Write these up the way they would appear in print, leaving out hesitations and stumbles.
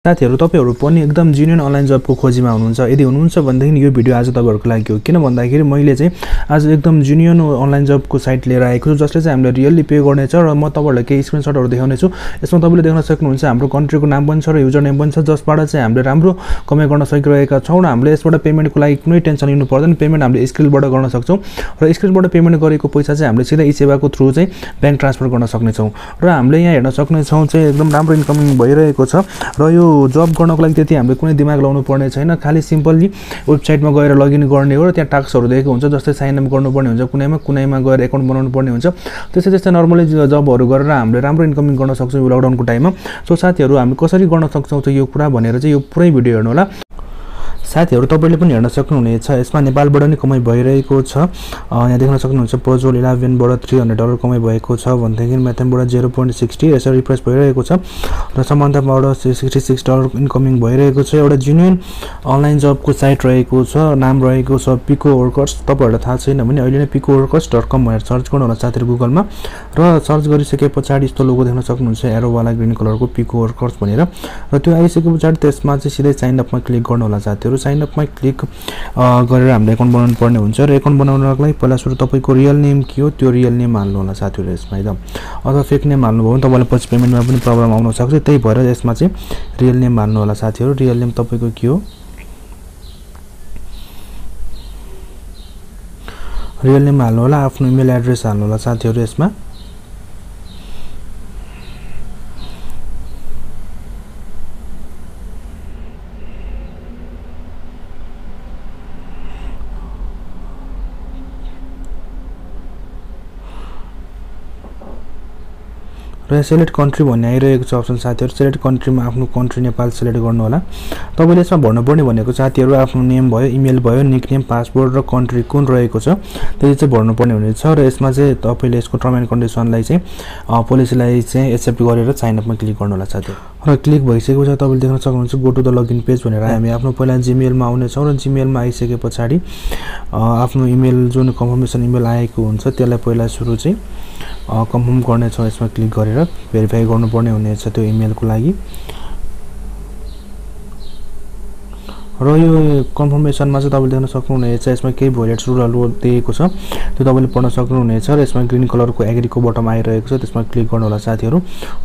साथीहरु तपाईहरु पनि एकदम जेन्युइन अनलाइन जबको खोजीमा हुनुहुन्छ यदि हुनुहुन्छ भनेदेखि यो भिडियो आज तपाईहरुको लागि हो किन भन्दाखेरि मैले चाहिँ आज एकदम जेन्युइन अनलाइन जबको साइट लिएर आएको छु जसले चाहिँ हामीले रियली पे गर्नेछ र म तपाईहरुलाई केही स्क्रिनशटहरु देखाउने छु यसमा तपाईले देख्न सक्नुहुन्छ हाम्रो कन्ट्रीको नाम पनि छ र युजर नेम पनि छ जसबाट चाहिँ हामीले राम्रो कमाइ गर्न सकिरहेका छौं र हामीले यसबाट पेमेन्टको लागि कुनै टेन्सन लिनु पर्दैन पेमेन्ट हामीले स्क्रिलबाट गर्न सक्छौं र स्क्रिलबाट पेमेन्ट गरेको पैसा चाहिँ हामीले सिधै ई-सेवाको थ्रु चाहिँ बैंक ट्रान्सफर गर्न सक्ने छौं र हामीले यहाँ हेर्न सक्ने छौं चाहिँ एकदम राम्रो इन्कमिङ भइरहेको छ र यो जब गर्नको लागि त्यति हामीले कुनै दिमाग लाउनु पर्ने छैन खाली सिम्पली वेबसाइटमा गएर लगइन गर्ने हो र त्यहाँ टास्कहरु दिएको हुन्छ जस्तै साइन अप गर्नुपर्ने हुन्छ कुनैमा गएर अकाउन्ट बनाउनु पर्ने हुन्छ त्यसै नर्मली जबहरु गरेर हामीले राम्रो इन्कमिङ गर्न सक्छौं लकडाउनको टाइममा सो साथीहरु हामी कसरी गर्न सक्छौं यो कुरा भनेर चाहिँ यो पुरै भिडियो हेर्नु होला साथीहरु तपाईले पनि हेर्न सक्नुहुनेछ यसमा नेपालबाट नै कमाइ भइरहेको छ यहाँ देख्न सक्नुहुन्छ प्रोजोल 11 बाट $300 कमाइ भएको छ भन्दाखेरि म्याथमबाट 0.60 यसरी रिफ्रेश भइरहेको छ र समान्ताबाट $66 इन्कमिङ भइरहेको छ एउटा जेन्युइन अनलाइन जबको साइट रहेको छ नाम रहेको छ पिको वर्कर्स तपाईहरुलाई थाहा छैन भने अहिले नै picoworkers.com भनेर सर्च गर्नु होला साथीहरु गुगलमा र सर्च गरिसकेपछि यस्तो लोगो देख्न सक्नुहुन्छ एरो वाला ग्रीन कलरको पिको वर्कर्स भनेर र त्यो आइसकेपछि त्यसमा चाहिँ सिधै साइन अपमा क्लिक गर्नु होला साथीहरु साइन अपमा क्लिक गरेर हामीले अकाउन्ट बनाउनु पर्ने हुन्छ र अकाउन्ट बनाउनको लागि पहिला सुरु तपाईको रियल नेम के हो त्यो रियल नेम हाल्नु होला साथीहरु यसमा एकदम अथवा फेक नेम हाल्नु भयो भने तपाईलाई पछि पेमेन्टमा पनि प्रब्लम आउन सक्छ त्यही भएर यसमा चाहिँ रियल नेम हाल्नु होला साथीहरु रियल नेम तपाईको के हो रियल नेम हाल्नु होला आफ्नो इमेल एड्रेस हाल्नु होला साथीहरु यसमा र सिलेक्ट कन्ट्री भन्ने आइरहेको छ अप्सन साथीहरु सिलेक्ट कन्ट्रीमा आफ्नो कन्ट्री नेपाल सिलेक्ट गर्नु होला तपाईले यसमा भर्नुपर्ने भनेको साथीहरु आफ्नो नेम भयो इमेल भयो निकनेम पासपोर्ट र कन्ट्री कुन रहेको छ त्यही चाहिँ भर्नुपर्ने हुनेछ र यसमा चाहिँ तपाईले यसको टर्म एन्ड कन्डिसनलाई चाहिँ पोलिसीलाई चाहिँ एक्सेप्ट गरेर साइन अपमा क्लिक गर्नु होला साथीहरु र क्लिक भइसकेपछि तपाईले देख्न सक्नुहुन्छ go to the login page भनेर हामी आफ्नो पहिला जीमेलमा आउने छौं र जीमेलमा आइसकेपछि आफ्नो इमेल जुन कन्फर्मेसन इमेल आएको हुन्छ त्यसलाई पहिला सुरु चाहिँ कन्फर्म गर्ने छ यसमा क्लिक गरेर भेरिफाई गर्नुपर्ने हुनेछ त्यो इमेलको लागि र यो कन्फर्मेसनमा चाहिँ तपाईले देख्न सक्नुहुनेछ यसमा केही भोइलेट्स रुलहरु दिएको छ त्यो तपाईले पढ्न सक्नुहुनेछ र यसमा ग्रीन कलरको एग्रीको बटम आइरहेको छ त्यसमा क्लिक गर्नु होला साथीहरु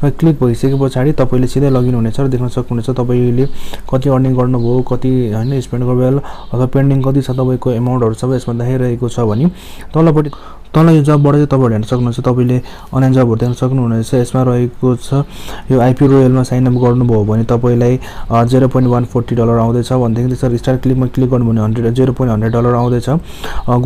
र क्लिक भइसकेपछि तपाईले सिधै लगइन हुनेछ र देख्न सक्नुहुनेछ तपाईले कति अर्निङ गर्नुभयो कति हैन स्पेन्ड गर्नुभयो अथवा पेन्डिङ कति छ तपाईको अमाउन्टहरु सबै यसमा देखाइरहेको छ भनी तलपटि तल यो जबबाट चाहिँ तपाईहरुले हेर्न सक्नुहुन्छ तपाईले अनलाइन जबहरु देख्न सक्नुहुनेछ यसमा रहेको छ यो आईपी रोयलमा साइन अप गर्नुभयो भने तपाईलाई $0.140 आउँदैछ भन्देखि त्यसरी स्टार क्लिकमा क्लिक गर्नु भने $0.100 आउँदैछ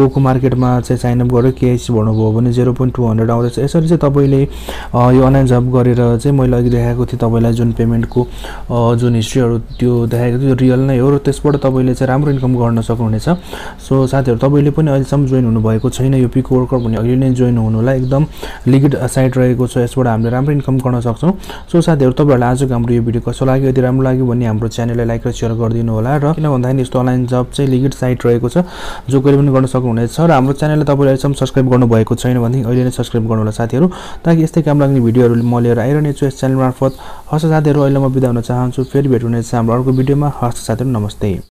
गोको मार्केटमा चाहिँ साइन अप गरेर केएससी भर्नुभयो भने $0.200 आउँदैछ यसरी चाहिँ तपाईले यो अनलाइन जब गरेर चाहिँ मैले अघि देखाएको थिए तपाईलाई जुन पेमेन्टको जुन हिस्ट्रीहरु त्यो देखाएको थियो रियल नै हो र त्यसबाट तपाईले चाहिँ राम्रो इन्कम गर्न सक्नुहुनेछ सो साथीहरु तपाईले पनि अहिलेसम्म जोइन हुनु भएको छैन यो पिको वर्कर भने अहिले नै जोइन हुनु होला एकदम लिगल साइट रहेको छ यसबाट हामीले राम्रो इन्कम गर्न सक्छौं सो साथीहरु तपाईहरुलाई आजको हाम्रो यो भिडियो कस्तो लाग्यो यदि राम्रो लाग्यो भने हाम्रो च्यानललाई लाइक र शेयर गरिदिनु होला र किन भन्दाखेरि यस्तो अनलाइन जब चाहिँ लिगल साइट रहेको छ जो कहिले पनि गर्न सक्नुहुनेछ र हाम्रो च्यानललाई तपाईले अहिलेसम्म सब्स्क्राइब गर्नु भएको छैन भने अहिले नै सब्स्क्राइब गर्नु होला साथीहरु ताकि यस्तै काम लाग्ने भिडियोहरु म लिएर आइरहने छु यस च्यानल मार्फत हस् साथीहरु अहिले म बिदा हुन चाहन्छु फेरि भेट हुनेछ हाम्रो अर्को भिडियोमा हस् साथीहरु नमस्ते